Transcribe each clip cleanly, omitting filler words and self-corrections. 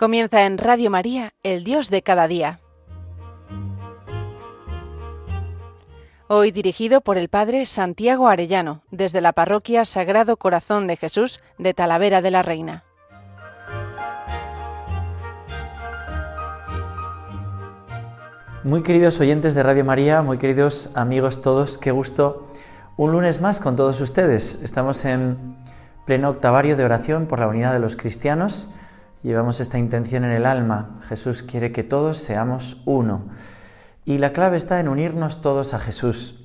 Comienza en Radio María, El Dios de cada día. Hoy dirigido por el Padre Santiago Arellano, desde la Parroquia Sagrado Corazón de Jesús de Talavera de la Reina. Muy queridos oyentes de Radio María, muy queridos amigos todos, qué gusto un lunes más con todos ustedes. Estamos en pleno octavario de oración por la unidad de los cristianos. Llevamos esta intención en el alma. Jesús quiere que todos seamos uno. Y la clave está en unirnos todos a Jesús.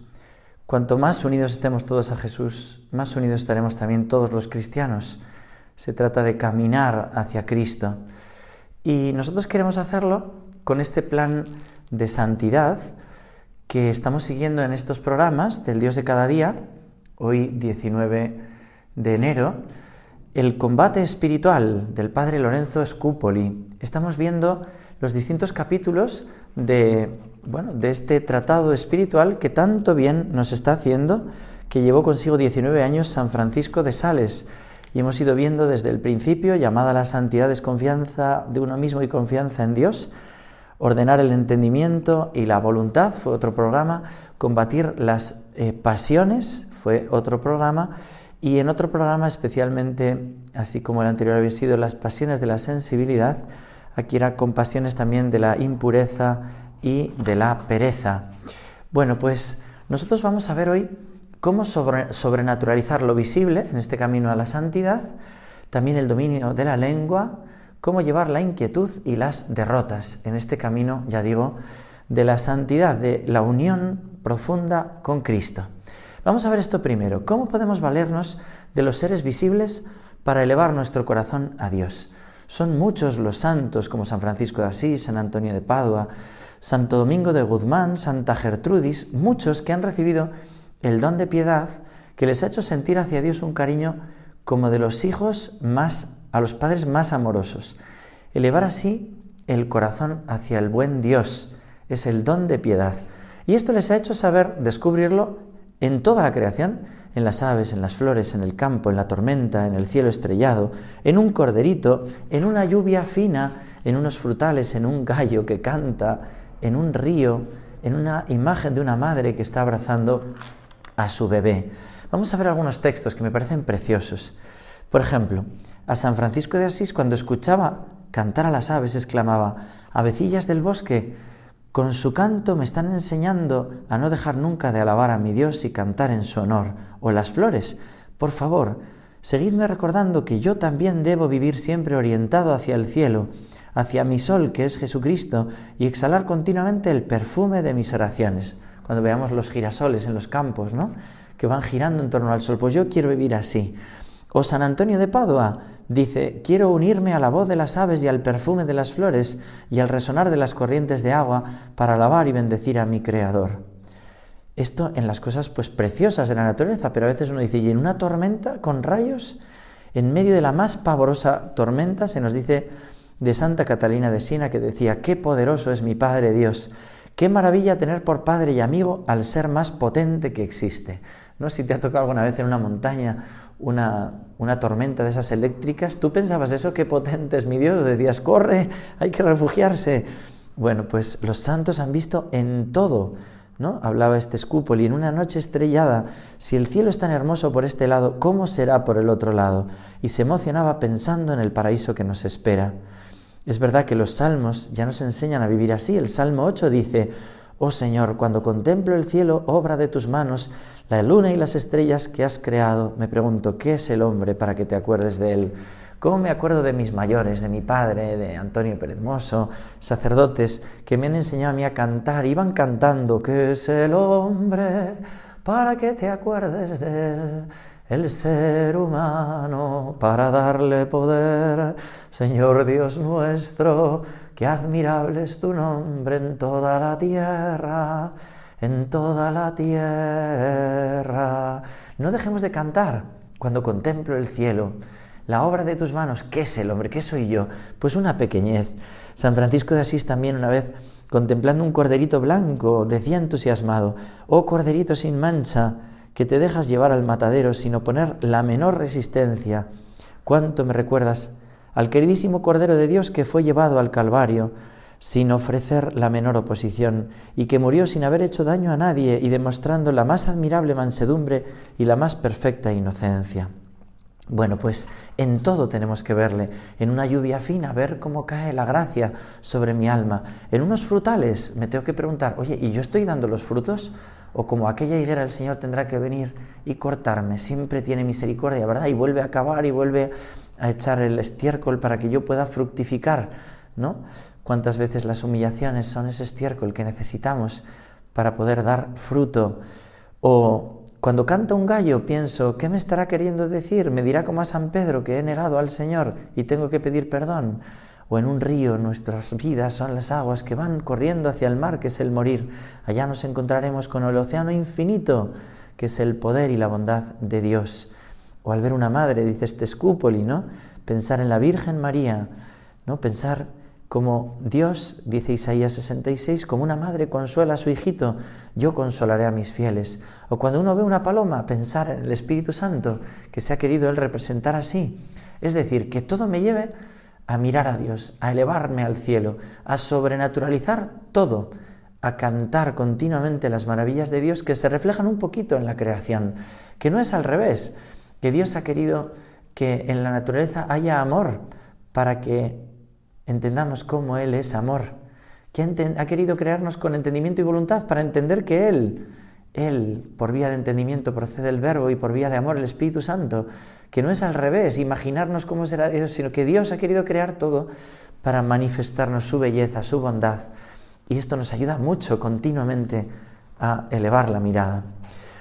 Cuanto más unidos estemos todos a Jesús, más unidos estaremos también todos los cristianos. Se trata de caminar hacia Cristo. Y nosotros queremos hacerlo con este plan de santidad que estamos siguiendo en estos programas del Dios de cada día. Hoy, 19 de enero, el combate espiritual del Padre Lorenzo Scupoli. Estamos viendo los distintos capítulos de este tratado espiritual que tanto bien nos está haciendo, que llevó consigo 19 años San Francisco de Sales. Y hemos ido viendo desde el principio, llamada a la santidad es confianza de uno mismo y confianza en Dios, ordenar el entendimiento y la voluntad, fue otro programa, combatir las pasiones, fue otro programa, y en otro programa especialmente, así como el anterior había sido las pasiones de la sensibilidad, aquí era con pasiones también de la impureza y de la pereza. Bueno, pues nosotros vamos a ver hoy cómo sobrenaturalizar lo visible en este camino a la santidad, también el dominio de la lengua, cómo llevar la inquietud y las derrotas en este camino, ya digo, de la santidad, de la unión profunda con Cristo. Vamos a ver esto primero. ¿Cómo podemos valernos de los seres visibles para elevar nuestro corazón a Dios? Son muchos los santos, como San Francisco de Asís, San Antonio de Padua, Santo Domingo de Guzmán, Santa Gertrudis, muchos que han recibido el don de piedad que les ha hecho sentir hacia Dios un cariño como de los hijos a los padres más amorosos. Elevar así el corazón hacia el buen Dios es el don de piedad. Y esto les ha hecho saber descubrirlo en toda la creación, en las aves, en las flores, en el campo, en la tormenta, en el cielo estrellado, en un corderito, en una lluvia fina, en unos frutales, en un gallo que canta, en un río, en una imagen de una madre que está abrazando a su bebé. Vamos a ver algunos textos que me parecen preciosos. Por ejemplo, a San Francisco de Asís, cuando escuchaba cantar a las aves, exclamaba: «Avecillas del bosque, con su canto me están enseñando a no dejar nunca de alabar a mi Dios y cantar en su honor». O las flores: «Por favor, seguidme recordando que yo también debo vivir siempre orientado hacia el cielo, hacia mi sol, que es Jesucristo, y exhalar continuamente el perfume de mis oraciones». Cuando veamos los girasoles en los campos, ¿no?, que van girando en torno al sol, pues yo quiero vivir así. O San Antonio de Padua dice: «Quiero unirme a la voz de las aves y al perfume de las flores y al resonar de las corrientes de agua para alabar y bendecir a mi Creador». Esto en las cosas pues preciosas de la naturaleza, pero a veces uno dice: ¿y en una tormenta con rayos? En medio de la más pavorosa tormenta se nos dice de Santa Catalina de Siena, que decía: «Qué poderoso es mi Padre Dios, qué maravilla tener por padre y amigo al ser más potente que existe». ¿No? Si te ha tocado alguna vez en una montaña una tormenta de esas eléctricas, ¿tú pensabas eso? ¡Qué potente es mi Dios! Decías: «¡Corre! ¡Hay que refugiarse!». Bueno, pues los santos han visto en todo, ¿no? Hablaba este Scupoli: en una noche estrellada, si el cielo es tan hermoso por este lado, ¿cómo será por el otro lado? Y se emocionaba pensando en el paraíso que nos espera. Es verdad que los salmos ya nos enseñan a vivir así. El Salmo 8 dice: «Oh Señor, cuando contemplo el cielo, obra de tus manos, la luna y las estrellas que has creado, me pregunto, ¿qué es el hombre para que te acuerdes de él? ¿Cómo me acuerdo de mis mayores, de mi padre, de Antonio Pérez Mosso, sacerdotes que me han enseñado a mí a cantar? Iban cantando: ¿qué es el hombre para que te acuerdes de él? El ser humano para darle poder. Señor Dios nuestro, qué admirable es tu nombre en toda la tierra, en toda la tierra». No dejemos de cantar cuando contemplo el cielo, la obra de tus manos. ¿Qué es el hombre? ¿Qué soy yo? Pues una pequeñez. San Francisco de Asís también, una vez contemplando un corderito blanco, decía entusiasmado: «Oh corderito sin mancha, que te dejas llevar al matadero sin oponer la menor resistencia, cuánto me recuerdas al queridísimo Cordero de Dios que fue llevado al Calvario sin ofrecer la menor oposición y que murió sin haber hecho daño a nadie y demostrando la más admirable mansedumbre y la más perfecta inocencia. Bueno, pues en todo tenemos que verle, en una lluvia fina, ver cómo cae la gracia sobre mi alma. En unos frutales me tengo que preguntar, oye, ¿y yo estoy dando los frutos? O como aquella higuera el Señor tendrá que venir y cortarme, siempre tiene misericordia, ¿verdad? Y vuelve a cavar y vuelve a echar el estiércol para que yo pueda fructificar, ¿no? ¿Cuántas veces las humillaciones son ese estiércol que necesitamos para poder dar fruto? O cuando canta un gallo pienso, ¿qué me estará queriendo decir? ¿Me dirá como a San Pedro que he negado al Señor y tengo que pedir perdón? O en un río nuestras vidas son las aguas que van corriendo hacia el mar, que es el morir. Allá nos encontraremos con el océano infinito, que es el poder y la bondad de Dios. O al ver una madre, dice este Scupoli, ¿no? Pensar en la Virgen María, ¿no? Pensar como Dios, dice Isaías 66, como una madre consuela a su hijito, yo consolaré a mis fieles. O cuando uno ve una paloma, pensar en el Espíritu Santo, que se ha querido Él representar así. Es decir, que todo me lleve a mirar a Dios, a elevarme al cielo, a sobrenaturalizar todo, a cantar continuamente las maravillas de Dios que se reflejan un poquito en la creación, que no es al revés, que Dios ha querido que en la naturaleza haya amor para que entendamos cómo Él es amor, que ha querido crearnos con entendimiento y voluntad para entender que Él, por vía de entendimiento procede el Verbo y por vía de amor el Espíritu Santo, que no es al revés, imaginarnos cómo será Dios, sino que Dios ha querido crear todo para manifestarnos su belleza, su bondad, y esto nos ayuda mucho continuamente a elevar la mirada.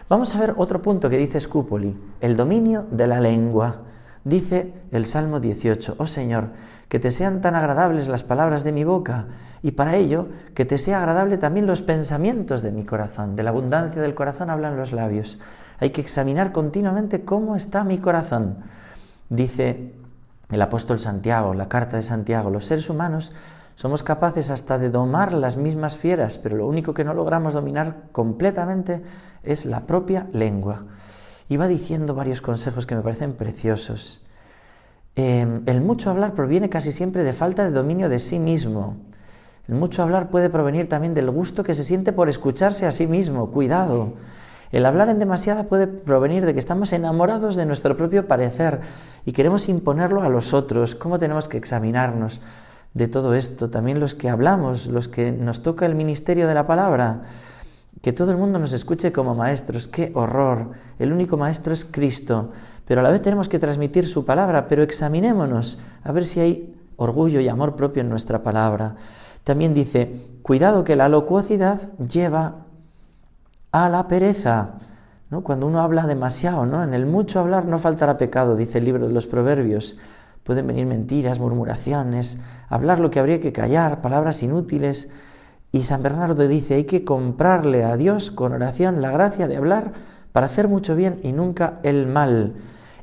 Vamos a ver otro punto que dice Scupoli, el dominio de la lengua. Dice el Salmo 18, oh Señor, que te sean tan agradables las palabras de mi boca, y para ello que te sea agradable también los pensamientos de mi corazón. De la abundancia del corazón hablan los labios. Hay que examinar continuamente cómo está mi corazón. Dice el apóstol Santiago, la carta de Santiago, los seres humanos somos capaces hasta de domar las mismas fieras, pero lo único que no logramos dominar completamente es la propia lengua. Y va diciendo varios consejos que me parecen preciosos. El mucho hablar proviene casi siempre de falta de dominio de sí mismo. El mucho hablar puede provenir también del gusto que se siente por escucharse a sí mismo. Cuidado. El hablar en demasiada puede provenir de que estamos enamorados de nuestro propio parecer y queremos imponerlo a los otros. ¿Cómo tenemos que examinarnos de todo esto? También los que hablamos, los que nos toca el ministerio de la palabra. Que todo el mundo nos escuche como maestros. ¡Qué horror! El único maestro es Cristo, pero a la vez tenemos que transmitir su palabra, pero examinémonos a ver si hay orgullo y amor propio en nuestra palabra. También dice, cuidado que la locuacidad lleva a la pereza, ¿no? Cuando uno habla demasiado, ¿no? En el mucho hablar no faltará pecado, dice el libro de los Proverbios. Pueden venir mentiras, murmuraciones, hablar lo que habría que callar, palabras inútiles. Y San Bernardo dice, hay que comprarle a Dios con oración la gracia de hablar para hacer mucho bien y nunca el mal.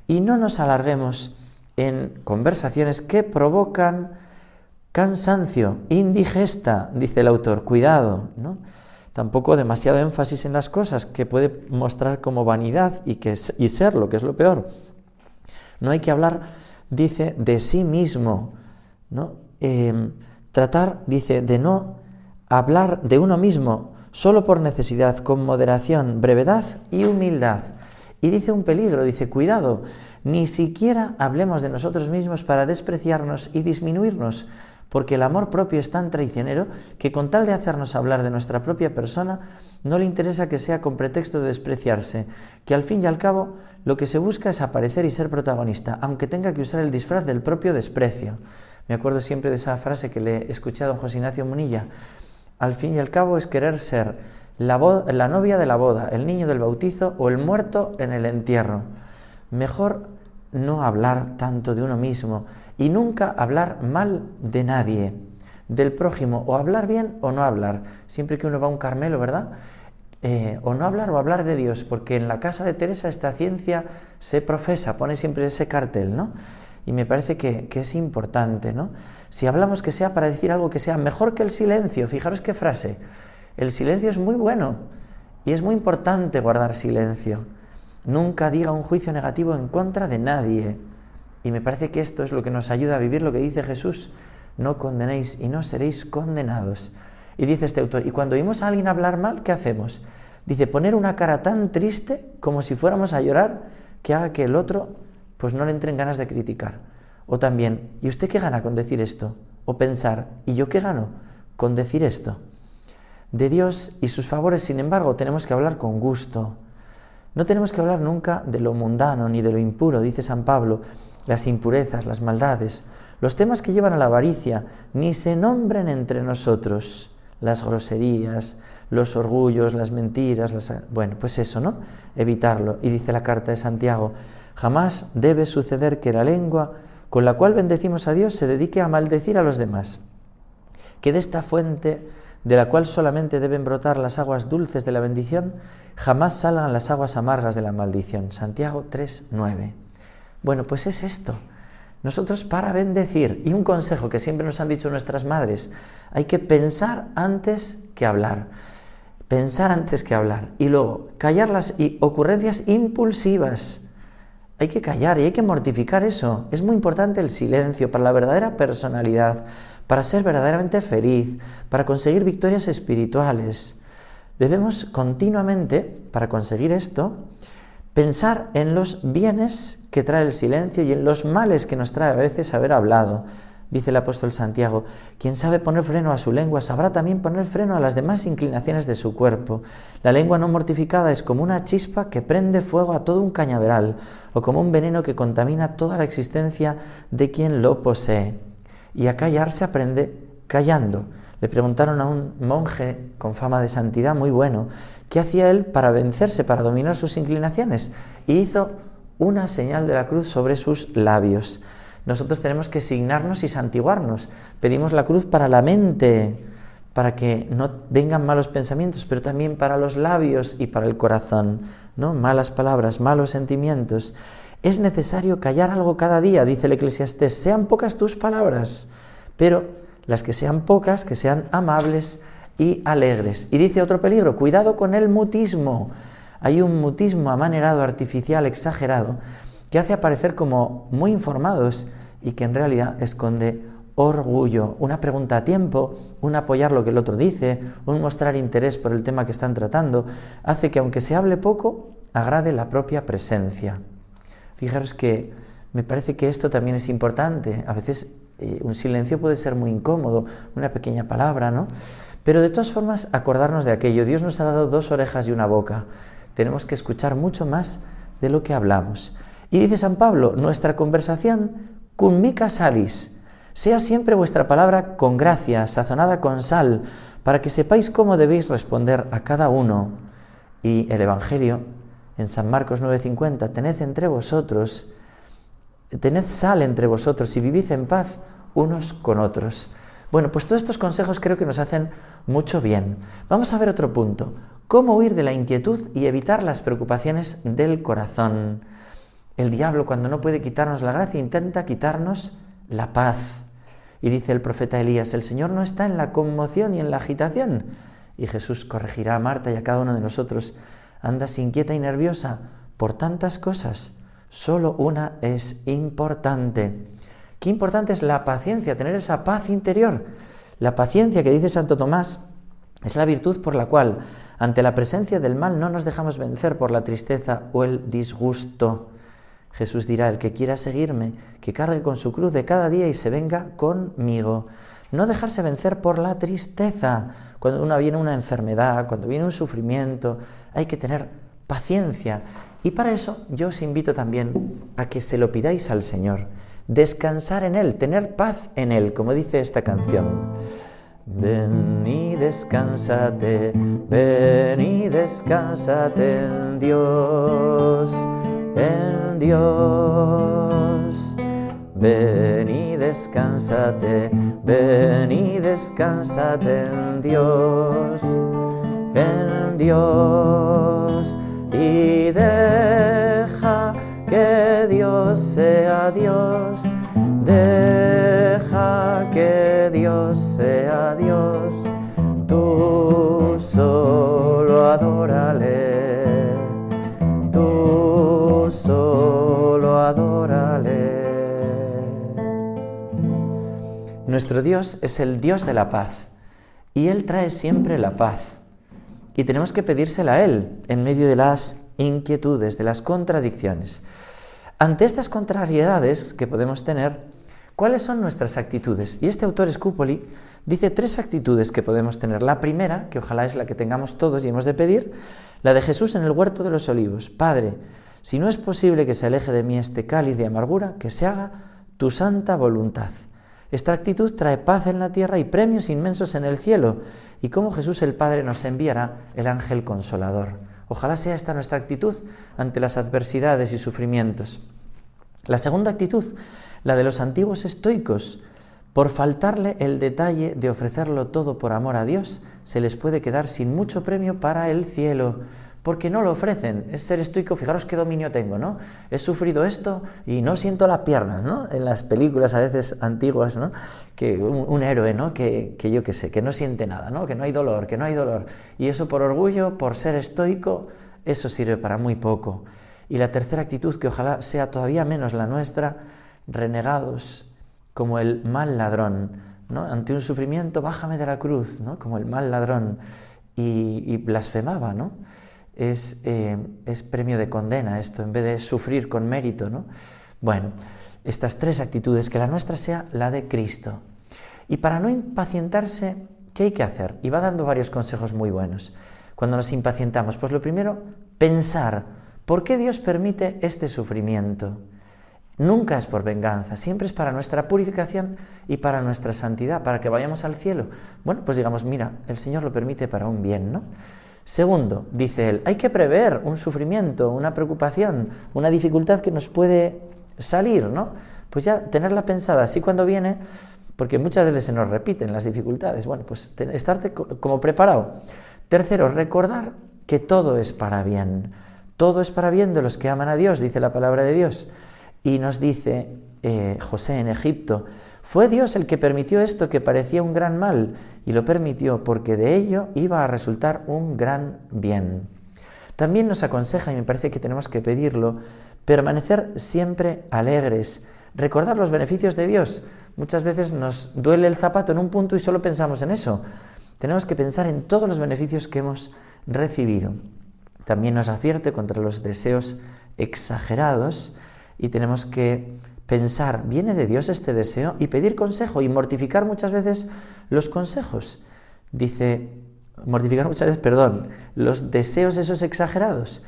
Y no nos alarguemos en conversaciones que provocan cansancio, indigesta, dice el autor, cuidado, ¿no? Tampoco demasiado énfasis en las cosas que puede mostrar como vanidad y serlo, que es lo peor. No hay que hablar, dice, de sí mismo, ¿no? Tratar, dice, de no hablar de uno mismo solo por necesidad, con moderación, brevedad y humildad. Y dice un peligro, dice, cuidado, ni siquiera hablemos de nosotros mismos para despreciarnos y disminuirnos, porque el amor propio es tan traicionero que con tal de hacernos hablar de nuestra propia persona, no le interesa que sea con pretexto de despreciarse, que al fin y al cabo lo que se busca es aparecer y ser protagonista, aunque tenga que usar el disfraz del propio desprecio. Me acuerdo siempre de esa frase que le escuché a don José Ignacio Munilla. Al fin y al cabo es querer ser la novia de la boda, el niño del bautizo o el muerto en el entierro. Mejor no hablar tanto de uno mismo y nunca hablar mal de nadie, del prójimo, o hablar bien o no hablar. Siempre que uno va a un Carmelo, ¿verdad? O no hablar o hablar de Dios, porque en la casa de Teresa esta ciencia se profesa, pone siempre ese cartel, ¿no? Y me parece que es importante, ¿no? Si hablamos, que sea para decir algo que sea mejor que el silencio. Fijaros qué frase. El silencio es muy bueno y es muy importante guardar silencio. Nunca diga un juicio negativo en contra de nadie. Y me parece que esto es lo que nos ayuda a vivir lo que dice Jesús: no condenéis y no seréis condenados. Y dice este autor, y cuando oímos a alguien hablar mal, ¿qué hacemos? Dice, poner una cara tan triste como si fuéramos a llorar, que haga que el otro pues no le entren ganas de criticar. O también, ¿y usted qué gana con decir esto? O pensar, ¿y yo qué gano con decir esto? De Dios y sus favores, sin embargo, tenemos que hablar con gusto. No tenemos que hablar nunca de lo mundano ni de lo impuro, dice San Pablo, las impurezas, las maldades, los temas que llevan a la avaricia, ni se nombren entre nosotros, las groserías, los orgullos, las mentiras, bueno, pues eso, ¿no? Evitarlo. Y dice la carta de Santiago, jamás debe suceder que la lengua con la cual bendecimos a Dios se dedique a maldecir a los demás. Que de esta fuente, de la cual solamente deben brotar las aguas dulces de la bendición, jamás salgan las aguas amargas de la maldición. Santiago 3:9. Bueno, pues es esto. Nosotros para bendecir, y un consejo que siempre nos han dicho nuestras madres, hay que pensar antes que hablar. Pensar antes que hablar. Y luego, callar las ocurrencias impulsivas. Hay que callar y hay que mortificar eso. Es muy importante el silencio para la verdadera personalidad, para ser verdaderamente feliz, para conseguir victorias espirituales. Debemos continuamente, para conseguir esto, pensar en los bienes que trae el silencio y en los males que nos trae a veces haber hablado. Dice el apóstol Santiago, quien sabe poner freno a su lengua sabrá también poner freno a las demás inclinaciones de su cuerpo. La lengua no mortificada es como una chispa que prende fuego a todo un cañaveral, o como un veneno que contamina toda la existencia de quien lo posee. Y a callar se aprende callando. Le preguntaron a un monje con fama de santidad muy bueno, ¿qué hacía él para vencerse, para dominar sus inclinaciones? Y hizo una señal de la cruz sobre sus labios. Nosotros tenemos que signarnos y santiguarnos. Pedimos la cruz para la mente, para que no vengan malos pensamientos, pero también para los labios y para el corazón, ¿no? Malas palabras, malos sentimientos. Es necesario callar algo cada día, dice el Eclesiastés. Sean pocas tus palabras, pero las que sean pocas, que sean amables y alegres. Y dice otro peligro, cuidado con el mutismo. Hay un mutismo amanerado, artificial, exagerado, que hace aparecer como muy informados y que en realidad esconde orgullo. Una pregunta a tiempo, un apoyar lo que el otro dice, un mostrar interés por el tema que están tratando, hace que aunque se hable poco, agrade la propia presencia. Fijaros que me parece que esto también es importante. A veces un silencio puede ser muy incómodo, una pequeña palabra, ¿no? Pero de todas formas, acordarnos de aquello. Dios nos ha dado 2 orejas y una boca. Tenemos que escuchar mucho más de lo que hablamos. Y dice San Pablo, nuestra conversación, cum mica salis, sea siempre vuestra palabra con gracia, sazonada con sal, para que sepáis cómo debéis responder a cada uno. Y el Evangelio, en San Marcos 9:50, tened sal entre vosotros y vivid en paz unos con otros. Bueno, pues todos estos consejos creo que nos hacen mucho bien. Vamos a ver otro punto. ¿Cómo huir de la inquietud y evitar las preocupaciones del corazón? El diablo, cuando no puede quitarnos la gracia, intenta quitarnos la paz. Y dice el profeta Elías, el Señor no está en la conmoción y en la agitación. Y Jesús corregirá a Marta y a cada uno de nosotros. Andas inquieta y nerviosa por tantas cosas. Solo una es importante. Qué importante es la paciencia, tener esa paz interior. La paciencia, que dice Santo Tomás, es la virtud por la cual, ante la presencia del mal, no nos dejamos vencer por la tristeza o el disgusto. Jesús dirá, el que quiera seguirme, que cargue con su cruz de cada día y se venga conmigo. No dejarse vencer por la tristeza. Cuando viene una enfermedad, cuando viene un sufrimiento, hay que tener paciencia. Y para eso yo os invito también a que se lo pidáis al Señor. Descansar en Él, tener paz en Él, como dice esta canción. Ven y descánsate en Dios, en Dios. Ven y descánsate en Dios, en Dios. Y deja que Dios sea Dios, deja que Dios sea Dios, tú solo adórale, tú solo adórale. Nuestro Dios es el Dios de la paz y Él trae siempre la paz. Y tenemos que pedírsela a Él en medio de las inquietudes, de las contradicciones. Ante estas contrariedades que podemos tener, ¿cuáles son nuestras actitudes? Y este autor Scupoli dice 3 actitudes que podemos tener. La primera, que ojalá es la que tengamos todos y hemos de pedir, la de Jesús en el huerto de los olivos. Padre, si no es posible que se aleje de mí este cáliz de amargura, que se haga tu santa voluntad. Esta actitud trae paz en la tierra y premios inmensos en el cielo, y como Jesús el Padre nos enviará el ángel consolador. Ojalá sea esta nuestra actitud ante las adversidades y sufrimientos. La segunda actitud, la de los antiguos estoicos. Por faltarle el detalle de ofrecerlo todo por amor a Dios, se les puede quedar sin mucho premio para el cielo, porque no lo ofrecen. Es ser estoico, fijaros qué dominio tengo, ¿no? He sufrido esto y no siento las piernas, ¿no? En las películas a veces antiguas, ¿no? Que un héroe, ¿no? Que yo qué sé, que no siente nada, ¿no? Que no hay dolor, que no hay dolor. Y eso por orgullo, por ser estoico, eso sirve para muy poco. Y la tercera actitud, que ojalá sea todavía menos la nuestra, renegados, como el mal ladrón, ¿no? Ante un sufrimiento, bájame de la cruz, ¿no? Como el mal ladrón. Y blasfemaba, ¿no? Es premio de condena esto, en vez de sufrir con mérito, ¿no? Bueno, estas 3 actitudes, que la nuestra sea la de Cristo. Y para no impacientarse, ¿qué hay que hacer? Y va dando varios consejos muy buenos. Cuando nos impacientamos, pues lo primero, pensar, ¿por qué Dios permite este sufrimiento? Nunca es por venganza, siempre es para nuestra purificación y para nuestra santidad, para que vayamos al cielo. Bueno, pues digamos, mira, el Señor lo permite para un bien, ¿no? Segundo, dice él, hay que prever un sufrimiento, una preocupación, una dificultad que nos puede salir, ¿no? Pues ya tenerla pensada, así cuando viene, porque muchas veces se nos repiten las dificultades, bueno, pues estarte como preparado. Tercero, recordar que todo es para bien. Todo es para bien de los que aman a Dios, dice la palabra de Dios. Y nos dice José en Egipto, fue Dios el que permitió esto que parecía un gran mal, y lo permitió porque de ello iba a resultar un gran bien. También nos aconseja, y me parece que tenemos que pedirlo, permanecer siempre alegres, recordar los beneficios de Dios. Muchas veces nos duele el zapato en un punto y solo pensamos en eso. Tenemos que pensar en todos los beneficios que hemos recibido. También nos advierte contra los deseos exagerados y tenemos que pensar, ¿viene de Dios este deseo? Y pedir consejo y mortificar muchas veces los consejos. Los deseos esos exagerados.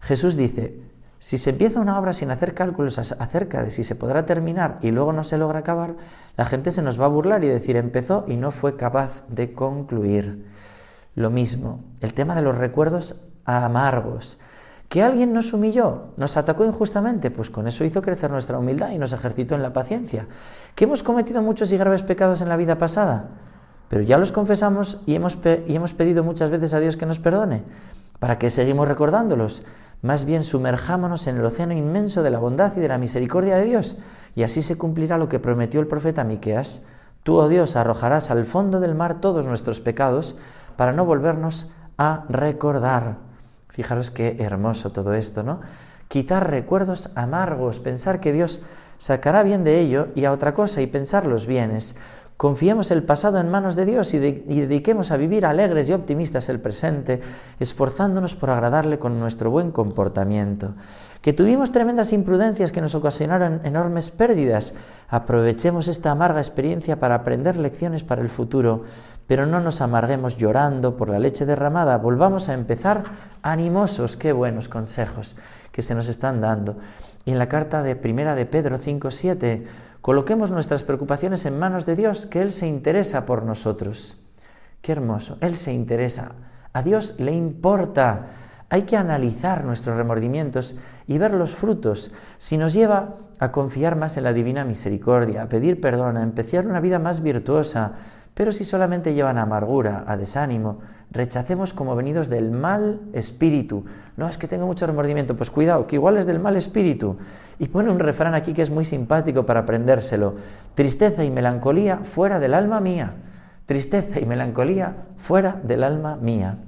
Jesús dice, si se empieza una obra sin hacer cálculos acerca de si se podrá terminar y luego no se logra acabar, la gente se nos va a burlar y decir, empezó y no fue capaz de concluir. Lo mismo, el tema de los recuerdos amargos. ¿Que alguien nos humilló, nos atacó injustamente? Pues con eso hizo crecer nuestra humildad y nos ejercitó en la paciencia. ¿Que hemos cometido muchos y graves pecados en la vida pasada? Pero ya los confesamos y hemos pedido muchas veces a Dios que nos perdone. ¿Para qué seguimos recordándolos? Más bien sumerjámonos en el océano inmenso de la bondad y de la misericordia de Dios, y así se cumplirá lo que prometió el profeta Miqueas. Tú, oh Dios, arrojarás al fondo del mar todos nuestros pecados para no volvernos a recordar. Fijaros qué hermoso todo esto, ¿no? Quitar recuerdos amargos, pensar que Dios sacará bien de ello y a otra cosa y pensar los bienes. Confiemos el pasado en manos de Dios y dediquemos a vivir alegres y optimistas el presente, esforzándonos por agradarle con nuestro buen comportamiento. Que tuvimos tremendas imprudencias que nos ocasionaron enormes pérdidas. Aprovechemos esta amarga experiencia para aprender lecciones para el futuro, pero no nos amarguemos llorando por la leche derramada. Volvamos a empezar animosos. Qué buenos consejos que se nos están dando. Y en la carta de Primera de Pedro 5:7, coloquemos nuestras preocupaciones en manos de Dios, que Él se interesa por nosotros. Qué hermoso, Él se interesa. A Dios le importa. Hay que analizar nuestros remordimientos y ver los frutos. Si nos lleva a confiar más en la divina misericordia, a pedir perdón, a empezar una vida más virtuosa, pero si solamente llevan a amargura, a desánimo, rechacemos como venidos del mal espíritu. No, es que tengo mucho remordimiento. Pues cuidado, que igual es del mal espíritu. Y pone un refrán aquí que es muy simpático para aprendérselo. Tristeza y melancolía fuera del alma mía. Tristeza y melancolía fuera del alma mía.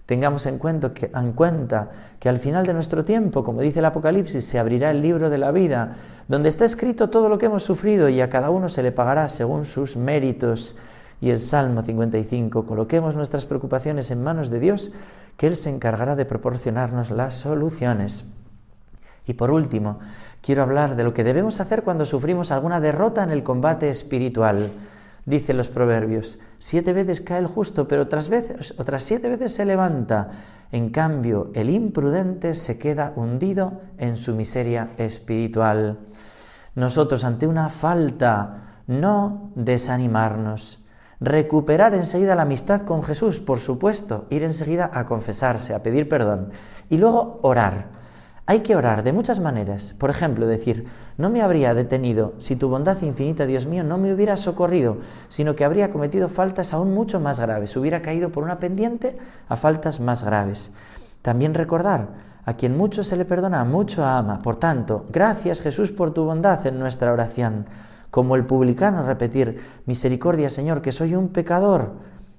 Tengamos en cuenta que al final de nuestro tiempo, como dice el Apocalipsis, se abrirá el libro de la vida, donde está escrito todo lo que hemos sufrido y a cada uno se le pagará según sus méritos. Y el Salmo 55, coloquemos nuestras preocupaciones en manos de Dios, que Él se encargará de proporcionarnos las soluciones. Y por último, quiero hablar de lo que debemos hacer cuando sufrimos alguna derrota en el combate espiritual. Dicen los proverbios, 7 veces cae el justo, pero otras 7 veces se levanta. En cambio, el imprudente se queda hundido en su miseria espiritual. Nosotros, ante una falta, no desanimarnos. Recuperar enseguida la amistad con Jesús, por supuesto, ir enseguida a confesarse, a pedir perdón. Y luego orar. Hay que orar de muchas maneras. Por ejemplo, decir, no me habría detenido si tu bondad infinita, Dios mío, no me hubiera socorrido, sino que habría cometido faltas aún mucho más graves, hubiera caído por una pendiente a faltas más graves. También recordar, a quien mucho se le perdona, mucho ama. Por tanto, gracias Jesús por tu bondad en nuestra oración. Como el publicano repetir, misericordia Señor, que soy un pecador,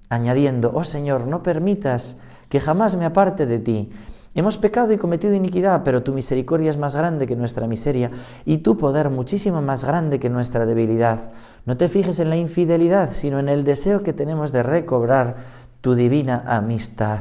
añadiendo, oh Señor, no permitas que jamás me aparte de ti. Hemos pecado y cometido iniquidad, pero tu misericordia es más grande que nuestra miseria y tu poder muchísimo más grande que nuestra debilidad. No te fijes en la infidelidad, sino en el deseo que tenemos de recobrar tu divina amistad.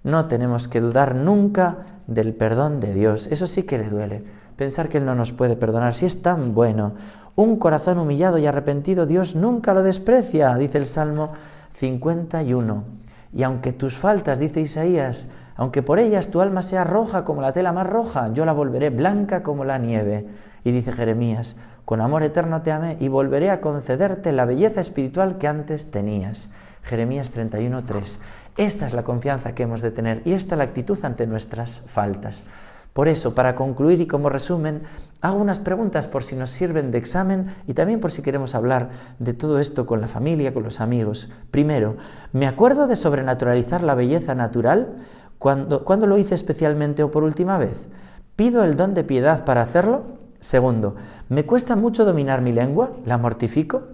No tenemos que dudar nunca del perdón de Dios. Eso sí que le duele, pensar que Él no nos puede perdonar si es tan bueno. Un corazón humillado y arrepentido Dios nunca lo desprecia, dice el Salmo 51. Y aunque tus faltas, dice Isaías, aunque por ellas tu alma sea roja como la tela más roja, yo la volveré blanca como la nieve. Y dice Jeremías, con amor eterno te amé y volveré a concederte la belleza espiritual que antes tenías. Jeremías 31:3. Esta es la confianza que hemos de tener y esta es la actitud ante nuestras faltas. Por eso, para concluir y como resumen, hago unas preguntas por si nos sirven de examen y también por si queremos hablar de todo esto con la familia, con los amigos. Primero, ¿me acuerdo de sobrenaturalizar la belleza natural? ¿Cuándo lo hice especialmente o por última vez? ¿Pido el don de piedad para hacerlo? Segundo, ¿me cuesta mucho dominar mi lengua? ¿La mortifico?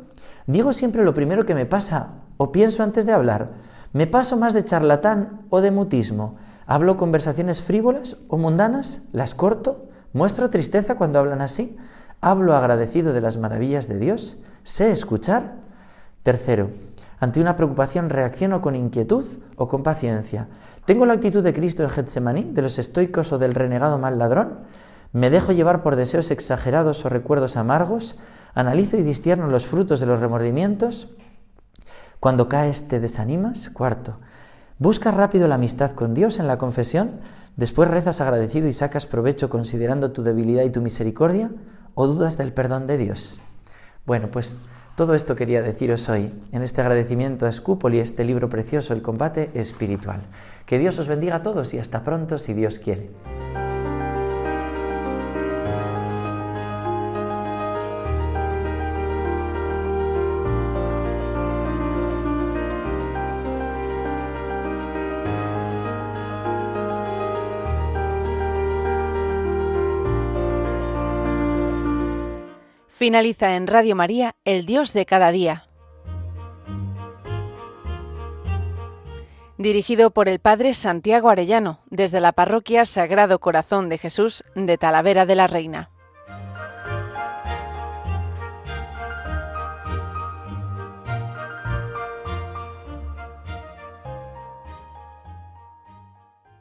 ¿Digo siempre lo primero que me pasa o pienso antes de hablar? ¿Me paso más de charlatán o de mutismo? ¿Hablo conversaciones frívolas o mundanas? ¿Las corto? ¿Muestro tristeza cuando hablan así? ¿Hablo agradecido de las maravillas de Dios? ¿Sé escuchar? Tercero, ante una preocupación reacciono con inquietud o con paciencia. ¿Tengo la actitud de Cristo en Getsemaní, de los estoicos o del renegado mal ladrón? ¿Me dejo llevar por deseos exagerados o recuerdos amargos? ¿Analizo y discierno los frutos de los remordimientos? Cuando caes, ¿te desanimas? Cuarto, ¿buscas rápido la amistad con Dios en la confesión? ¿Después rezas agradecido y sacas provecho considerando tu debilidad y tu misericordia? ¿O dudas del perdón de Dios? Bueno, pues todo esto quería deciros hoy, en este agradecimiento a Scupoli, este libro precioso, El combate espiritual. Que Dios os bendiga a todos y hasta pronto si Dios quiere. Finaliza en Radio María, El Dios de cada día. Dirigido por el Padre Santiago Arellano, desde la Parroquia Sagrado Corazón de Jesús de Talavera de la Reina.